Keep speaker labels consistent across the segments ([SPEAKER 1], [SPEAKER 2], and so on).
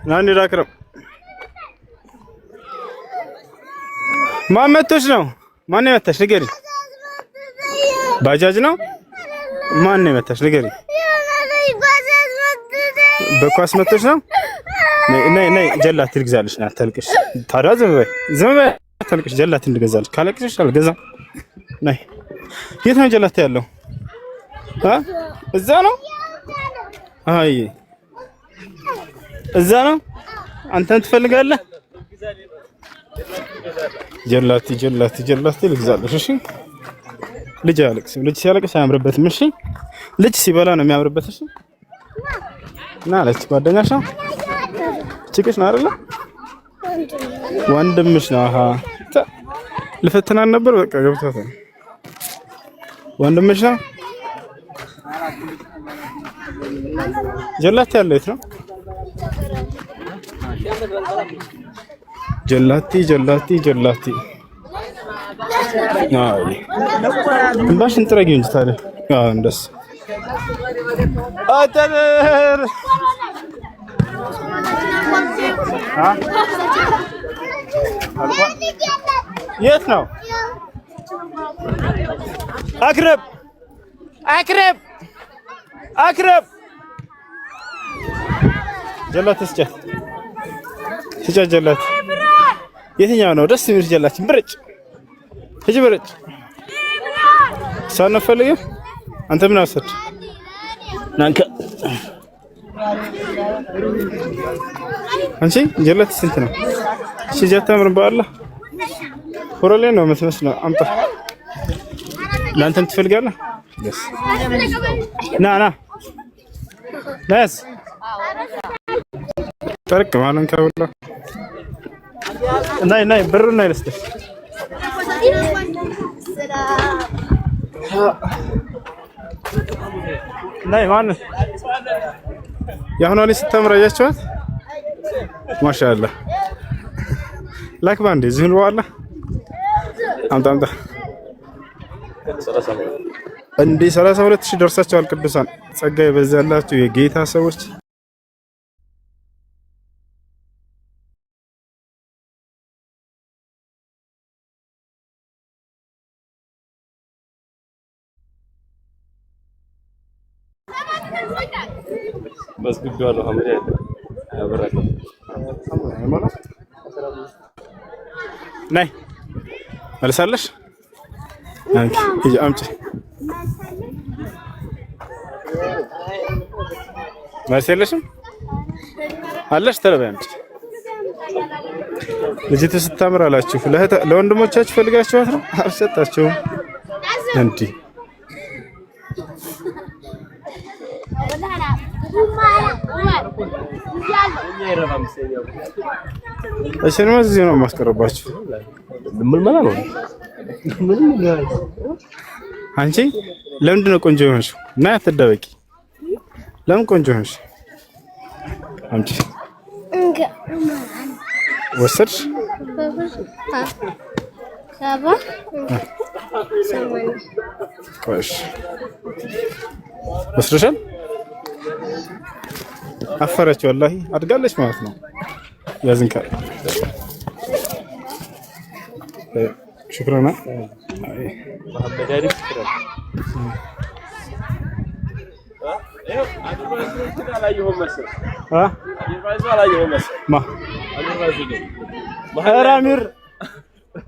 [SPEAKER 1] ናኒ ዳክረም ማን መተሽ ነው? ማን መተሽ ንገሪ። ባጃጅ ነው? ማን መተሽ ንገሪ። በኳስ መተሽ ነው? ነይ ጀላት ትግዛልሽ ና አታልቅሽ። ታዲያ ዝም በይ አታልቅሽ። ጀላት እንድገዛልሽ ካለቅሽ አልገዛም። ነይ የት ነው ጀላት ያለው? እዛ ነው። አይ እዛ ነው። አንተን ትፈልጋለህ? ጀላቲ ልግዛልሽ። እሺ ልጅ አያለቅስም። ልጅ ሲያለቅስ አያምርበትም። እሺ ልጅ ሲበላ ነው የሚያምርበት። እሺ ና አለች ጓደኛሽ ነው። ችግሽ ነው አይደለ? ወንድምሽ ነው። አሃ ልፈትናን ነበር። በቃ ገብቷታል። ወንድምሽ ነው። ጀላቲ ያለው የት ነው? ጀላቲ አይ እንባሽን ጥረጊው እንጂ ታዲያ እንደስ አተር የት ነው? አክረብ ጀላት ስጨት ጀላት የትኛው ነው ደስ የሚል ጀላት? ብርጭ እጂ ብርጭ ሳን ፈልገ አንተ ምን አሰድ ናንከ አንቺ ጀላት ስንት ነው? እሺ ጀታምር በአላህ ኮረሌ ነው መስመስለው። አምጣ ላንተም ትፈልጋለህ? ደስ ና ናስ ጠርቅ ማለን ካውላ ናይ ብር ናይ ልስጥሽ ናይ ማን ያሁን አለኝ ስተምራ ያያችኋት ማሻአላ ላክ ባንዴ ዝም ብሏል። አምጣ እንዴ 32000 ደርሳችኋል። ቅዱሳን ጸጋ ይበዛላችሁ የጌታ ሰዎች። መስጊዱ አለ ሐምሬ አበራከ ናይ መልሳለሽ አንቺ አምጪ መልሰለሽም አለሽ ተረበንት ልጅቱ ስታምር አላችሁ ለወንድሞቻችሁ ፈልጋችኋት ነው አልሰጣችሁም እንዴ? እሺ ነው እዚህ ነው ማስቀረባችሁ ምን ማለት ነው? አንቺ ለምንድን ነው ቆንጆ ሆንሽ? እና አትደበቂ። ለምን ቆንጆ ሆንሽ? አምጪ ወሰድሽ ሳባ ሰማን ቆሽ ወስደሻል? አፈረች ወላሂ አድጋለች ማለት ነው። ያዝንካ شكرا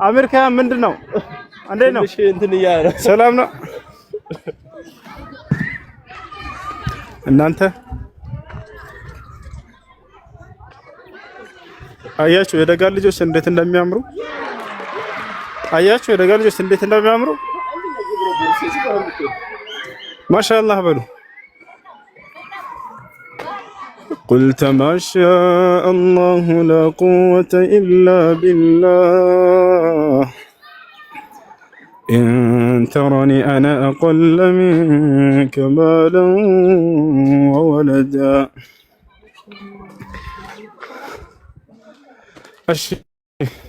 [SPEAKER 1] አሚር ከምን ምንድነው? እንዴት ነው? ሰላም ነው እናንተ? አያችሁ የደጋ ልጆች እንዴት እንደሚያምሩ አያችሁ የደጋ ልጆች እንዴት እንደሚያምሩ ማሻአላህ በሉ። قلت ما شاء الله لا قوة إلا بالله إن ترني أنا أقل منك مالا وولدا. أشي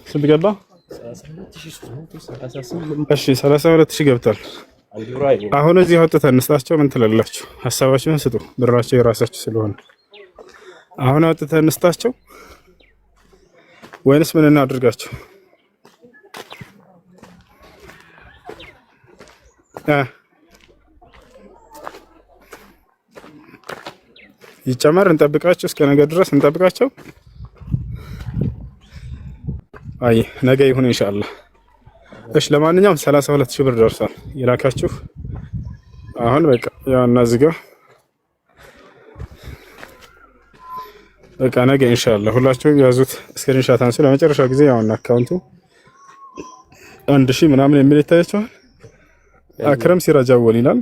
[SPEAKER 1] سنت قبله؟ أشي 32,000 ገብቷል። አሁን እዚህ አውጥተን እንስጣቸው ምን ትላላችሁ? ሐሳባችሁን ስጡ። ብራቸው የራሳችሁ ስለሆነ አሁን አውጥተን እንስጣቸው ወይንስ ምን እናድርጋቸው? ይጨመር እንጠብቃቸው፣ እስከ ነገ ድረስ እንጠብቃቸው። አይ ነገ ይሁን ኢንሻአላህ። እሺ ለማንኛውም 32,000 ብር ደርሷል የላካችሁ። አሁን በቃ ያው እናዝጋ በቃ ነገ ኢንሻአላህ ሁላችሁም ያዙት። ስክሪንሻት አንሱ። ለመጨረሻ ጊዜ ያው አካውንቱ 1000 ምናምን የሚል ይታያችኋል። አክረም ሲራጅ አወል ይላል።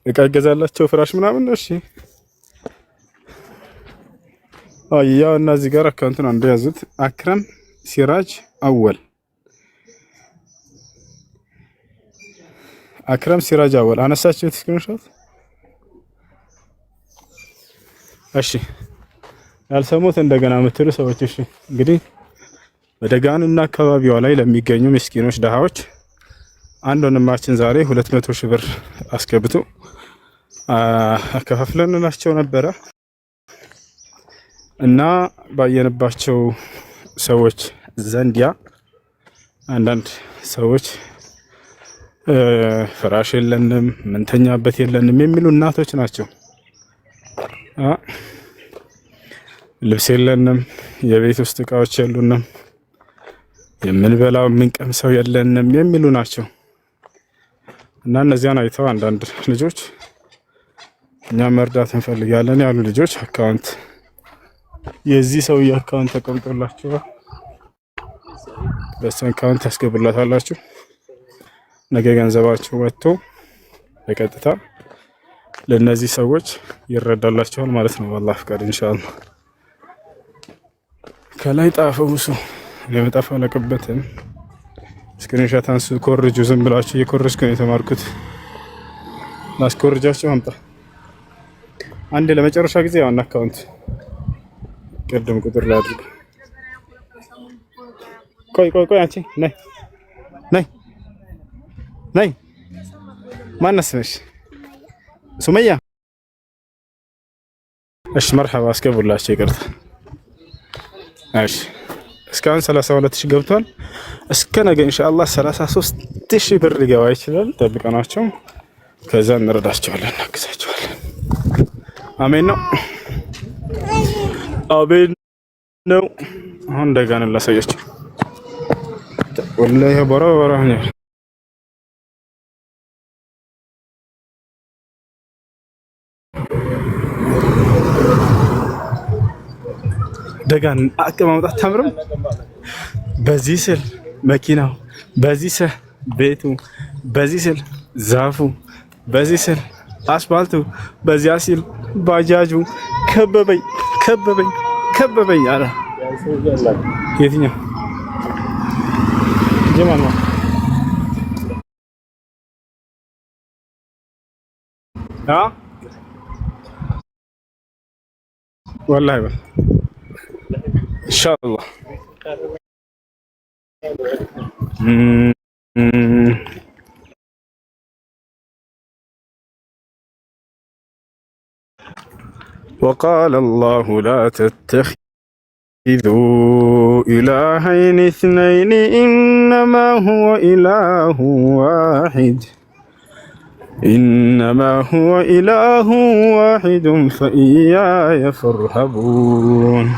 [SPEAKER 1] እቃ ይገዛላቸው ፍራሽ ምናምን። እሺ ያው እና እዚህ ጋር አካውንቱን አንዱ ያዙት። አክረም ሲራጅ አወል፣ አክረም ሲራጅ አወል አነሳችሁት ስክሪንሾት። እሺ ያልሰሙት እንደገና የምትሉ ሰዎች እሺ እንግዲህ በደጋኑና አካባቢዋ ላይ ለሚገኙ ምስኪኖች ደሃዎች አንድ ወንድማችን ዛሬ 200,000 ብር አስገብቶ አከፋፍለንላቸው ነበረ እና ባየንባቸው ሰዎች ዘንዲያ አንዳንድ ሰዎች ፍራሽ የለንም ምንተኛበት የለንም የሚሉ እናቶች ናቸው። ልብስ የለንም፣ የቤት ውስጥ እቃዎች የሉንም፣ የምንበላው የምንቀምሰው የለንም የሚሉ ናቸው። እና እነዚያን አይተው አንዳንድ ልጆች እኛ መርዳት እንፈልጋለን ያሉ ልጆች አካውንት የዚህ ሰውዬ አካውንት ተቀምጦላችኋል። በሱ አካውንት ታስገቡላታላችሁ። ነገ ገንዘባችሁ ወጥቶ በቀጥታ ለነዚህ ሰዎች ይረዳላቸዋል ማለት ነው። በአላህ ፍቃድ ኢንሻአላህ። ከላይ ጣፈው እሱ ለመጣፈው ለቀበተን ስክሪንሾት አንሱ። ኮርጁ። ዝም ብላችሁ እየኮረጅኩ ነው የተማርኩት። ማስኮርጃችሁ አምጣ። አንድ ለመጨረሻ ጊዜ ያው አካውንት ቀደም ቁጥር ላይ አድርግ። ቆይ አንቺ ነይ ማነስ ነሽ? ሱመያ። እሺ መርሐባ አስገቡላችሁ። ይቅርታ። እሺ እስካሁን 32,000 ገብቷል። እስከ ነገ ኢንሻአላህ 33,000 ብር ሊገባ ይችላል። ጠብቀናቸው ከዛ እንረዳቸዋለን፣ እናግዛቸዋለን። አሜን ነው፣ አሜን ነው። አሁን እንደገና ላሳያችሁ። ወላሂ በራ ነው። ደጋን አቀማምጣት ታምርም። በዚህ ስል መኪናው፣ በዚህ ስል ቤቱ፣ በዚህ ስል ዛፉ፣ በዚህ ስል አስፋልቱ፣ በዚያ ሲል ባጃጁ ከበበኝ አለ። የትኛው ጀማል ነው? ወላሂ በል ኢንሻአላህ። وقال الله لا تتخذوا إلهين اثنين إنما هو إله واحد فإياي فارهبون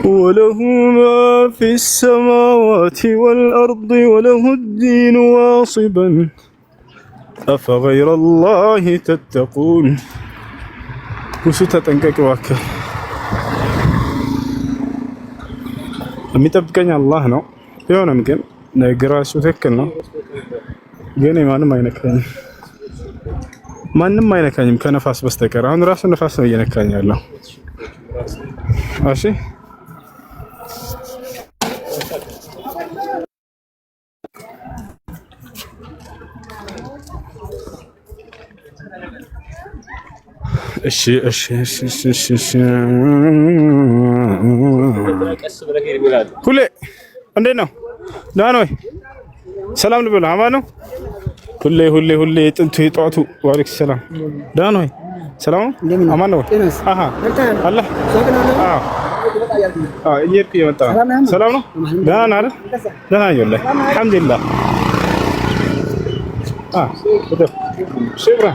[SPEAKER 1] وله ما في السماوات والأرض وله الدين واصبا أفغير الله تتقون وستتنكك واكل የሚጠብቀኝ አላህ ነው። ቢሆንም ግን ነግራችሁ ትክክል ነው። ግን ማንም አይነካኝም ከነፋስ በስተቀር። አሁን ራሱ ነፋስ ነው እየነካኝ ያለው። እሺ ሁሌ እንዴት ነው? ደህና ነው ወይ? ሰላም ልበል። አማን ነው? ሁሌ ጥንቱ የጧቱ። ወአለይኩም ሰላም። ደህና ነው ወይ? ሰላም አማን ነው አሃ አለ እየሄድኩ እየመጣ ሰላም ነው ደህና ነህ አይደል ደህና ነኝ ወላሂ አልሐምዱሊላህ شكرا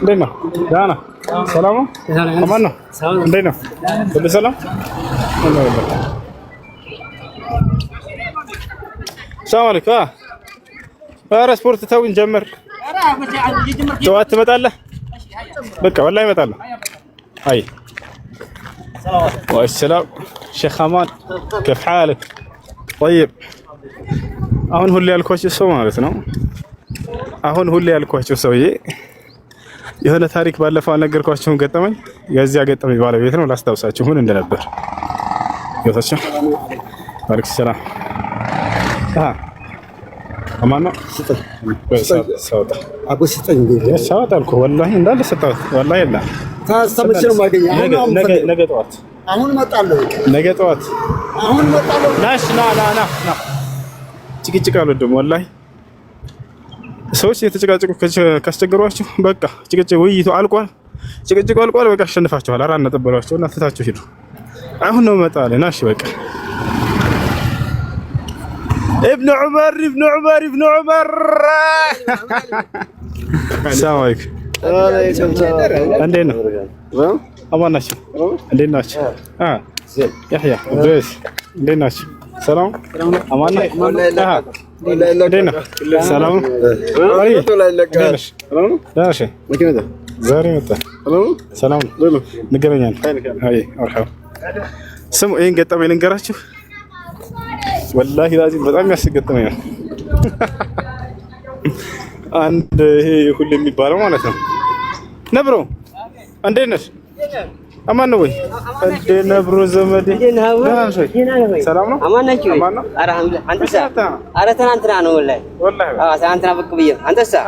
[SPEAKER 1] دينا دانا سلام أمانة دينا كل سلام الله يبارك السلام عليكم سبورت توي نجمر توات متعلة بكا والله متعلة هاي والسلام شيخ أمان كيف حالك طيب أهون هو اللي الكوش السوما مالتنا አሁን ሁሌ ያልኳቸው ሰውዬ የሆነ ታሪክ ባለፈው አልነገርኳችሁም ገጠመኝ የዚያ ገጠመኝ ባለቤት ነው ላስታውሳችሁ ምን እንደነበር ይወጣችሁ ባርክ ሰላም አማን ነው ሰውጣ አጎስተኝ ሰውጣልኩ ወላሂ እንዳለ ሰጣት ወላሂ የለም ታስተምጭው ማገኛ ነገ ጠዋት አሁን መጣለሁ ነገ ጠዋት አሁን መጣለሁ ናሽ ና ጭቅጭቅ አልወድም ወላሂ ሰዎች የተጨቃጨቁ ካስቸገሯችሁ በቃ ጭቅጭቅ ውይይቱ አልቋል ጭቅጭቁ አልቋል በቃ አሸንፋችኋል አራን ነጥበሏቸውና ትታችሁ ሂዱ አሁን ነው መጣለና እሺ በቃ ابن عمر السلام عليكم እንዴት ነው አማን ናችሁ እንዴት ናችሁ يحيى بس እንዴት ናችሁ ሰላም አማን ነው دينا سلام داش مكنه زاري متى سلام نقرنيان هاي مرحبا سمو اين ገጠመኝ ልንገራችሁ والله لازم በጣም ያስገጠመኝ ነው አንድ ይሄ ሁሉ የሚባለው ማለት ነው ነብሮ እንዴት ነሽ አማን ነው ወይ እንደ ነብሮ ዘመዴ ሰላም ነው አማን ናችሁ አልሐምዱሊላህ አንተሳ አረ ትናንትና ነው ወላሂ ትናንትና ብቅ ብዬ አንተሳ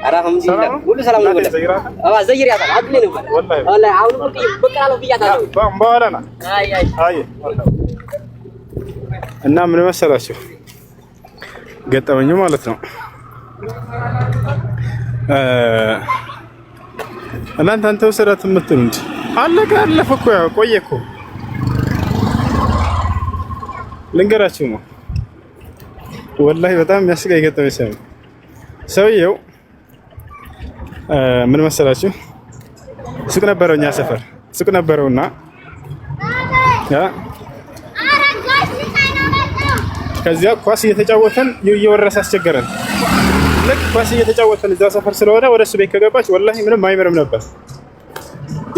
[SPEAKER 1] አልሐምዱሊላህ ሁሉ ሰላም ነው ወላሂ ዘይሪያታል አጥሌ ነው ወላሂ አሁን ብቅ አለው ብያታለሁ ባምባላና አይ እና ምን መሰላችሁ ገጠመኝ ማለት ነው እናንተ አንተው ሰራት የምትሉ እንጂ አለቀ አለፈ እኮ ያው ቆየ እኮ ልንገራችሁ ነው ወላሂ በጣም የሚያስቀኝ ገጠመኝ ሰውየው ምን መሰላችሁ ሱቅ ነበረው እኛ ሰፈር ሱቅ ነበረውና ከዚያ ኳስ እየተጫወተን እየወረሰ አስቸገረን ልክ ኳስ እየተጫወተን እዛ ሰፈር ስለሆነ ወደሱ ቤት ከገባች ወላሂ ምንም አይመርም ነበር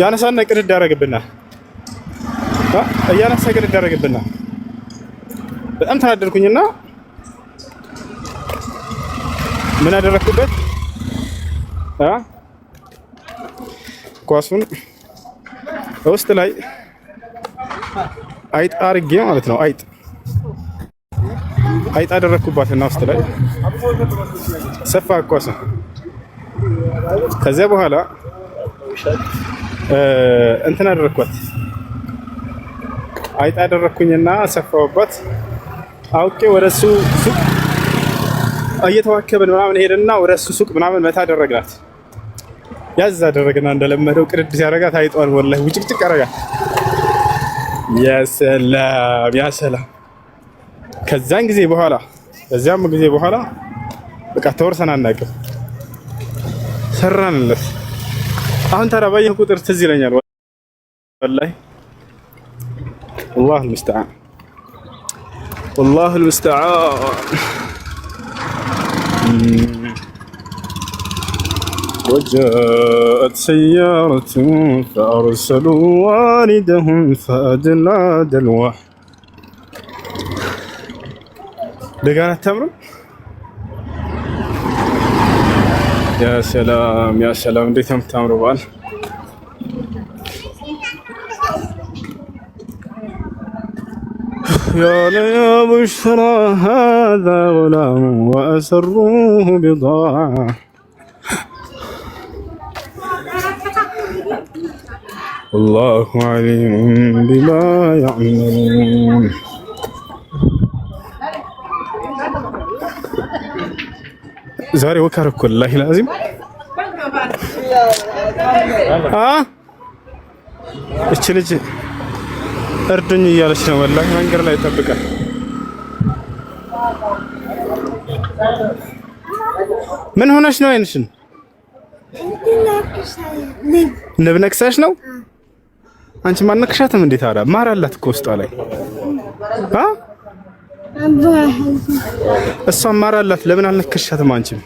[SPEAKER 1] ያነሳና ቅድድ ያደርግብናል ያነሳ ቅድድ ያደርግብናል በጣም ተናደድኩኝና ምን አደረኩበት ኳሱን ውስጥ ላይ አይጥ አርጌ ማለት ነው አይጥ አደረኩባትና ውስጥ ላይ ሰፋ ኳስ ከዚያ በኋላ እንትን አደረኳት አይጥ አደረኩኝና ሰፋውባት አውቄ ወደሱ ሱቅ እየተዋከበን ምናምን ሄደና ወደሱ ሱቅ ምናምን መታ አደረግናት ያዝ አደረግና እንደለመደው ቅድድ ሲያረጋት አይጧን ወላሂ ውጭቅጭቅ አረጋት ያ ሰላም ከዛን ጊዜ በኋላ በዚያም ጊዜ በኋላ በቃ ተወርሰን አናውቅም ሰራንለት አሁን ተራባየሁ ቁጥር ትዝ ይለኛል ወላሂ والله المستعان وجاءت سيارة فأرسلوا والدهم فأدلى دلوه دقانة تمر يا سلام ديتهم تمروا بال يا ليا بشرى هذا غلام وأسروه بضاعة الله عليم بما يعملون زاري وكرك والله لازم እቺ ልጅ እርዱኝ እያለች ነው ወላሂ መንገድ ላይ ጠብቀን ምን ሆነሽ ነው አይንሽን ንብ ነክሳሽ ነው አንቺ ማነክሻትም እንዴት አራ ማር አላት እኮ ውስጧ ላይ እሷ ማር አላት ለምን አልነከሻትም አንቺም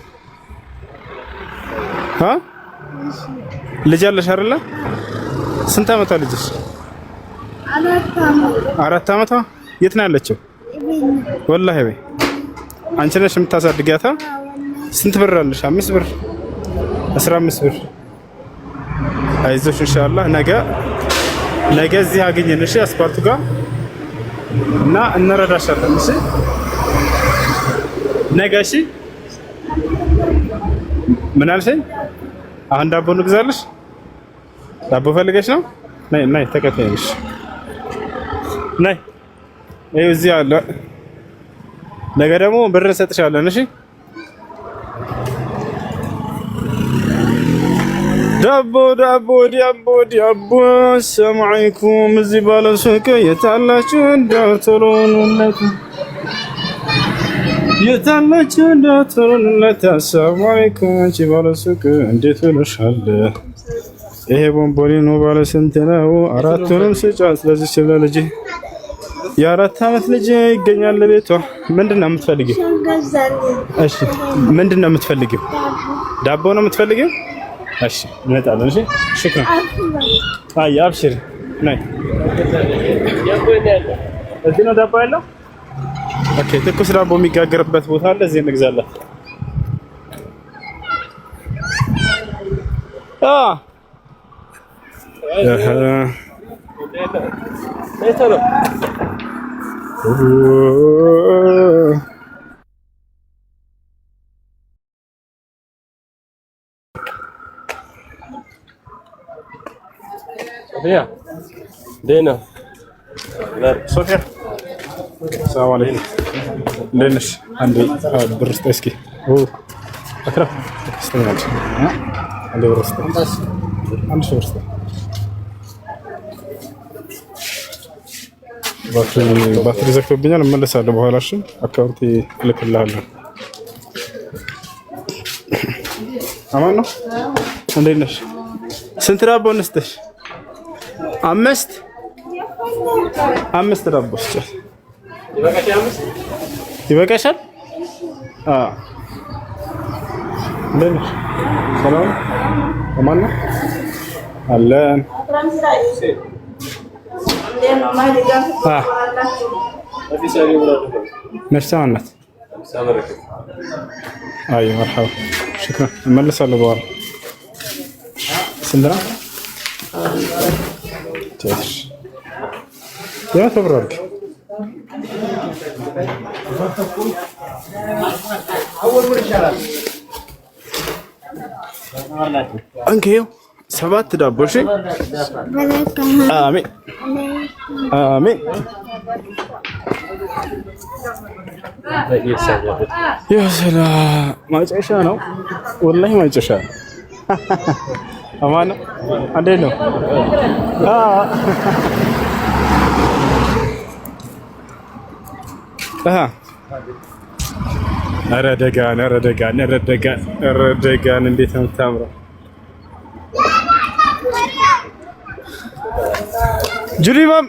[SPEAKER 1] ልጅ አለሽ አይደለ ስንት አመቷ ልጅሽ 4 አመቷ የት ነው ያለችው ወላሂ በይ አንቺ ነሽ የምታሳድጊያታ ስንት ብር አለሽ 5 ብር 15 ብር አይዞሽ ኢንሻአላህ ነገ እዚህ አገኘን እሺ አስፓልቱ ጋር እና እንረዳሻለን እሺ ነገ እሺ ምን አልሽኝ አሁን ዳቦ እንግዛለሽ ዳቦ ፈልገሽ ነው ነይ ተከታይሽ ነይ እዚህ አለ ነገ ደግሞ ብር እንሰጥሻለን እሺ ዳቦ ሰላም አለይኩም እዚህ ባለ ሱቅ የታላችሁ ዳክተሩንለት ሰላም አለይኩም አንቺ ባለ ሱቅ እንዴት ሆነሻል ይሄ ቦምቦሊኖ ባለ ስንት ነው አራቱንም ስጫት ስለዚህ ስለልጅ የ4 አመት ልጅ ይገኛል ለቤቷ ምንድነው የምትፈልጊው እሺ ምንድነው የምትፈልጊው ዳቦ ነው የምትፈልጊው እሺ እንመጣለን እሺ ሽክራ አይ አብሽር ነይ እዚህ ነው ዳቦ ያለው ኦኬ ትኩስ ዳቦ የሚጋገርበት ቦታ አለ እዚህ እንግዛለን
[SPEAKER 2] يا دينا
[SPEAKER 1] صوفيا السلام عليكم ليش عندي برست اسكي اكرم استنى عندي برست عندي برست ባትሪ ዘግቶብኛል እመለሳለሁ በኋላ እሺ አካውንት ልክልሃለሁ አማን ነው እንዴት ነሽ ስንት ዳቦ እንስጥሽ 5 ዳቦ ስጭ ይበቃሻል እንዴት ነሽ ሰላም አማን ነው አለን نفسانات ايوه مرحبا شكرا نملس على بوار سندرا تيش يا تبرك انكيو 7 ዳቦ እሺ አሜን አሜን ያ ሰላም ማጨሻ ነው ወላሂ ማጨሻ አማን እንዴት ነው ኧረ ደጋን እንዴት ነው የምታምረው جريمة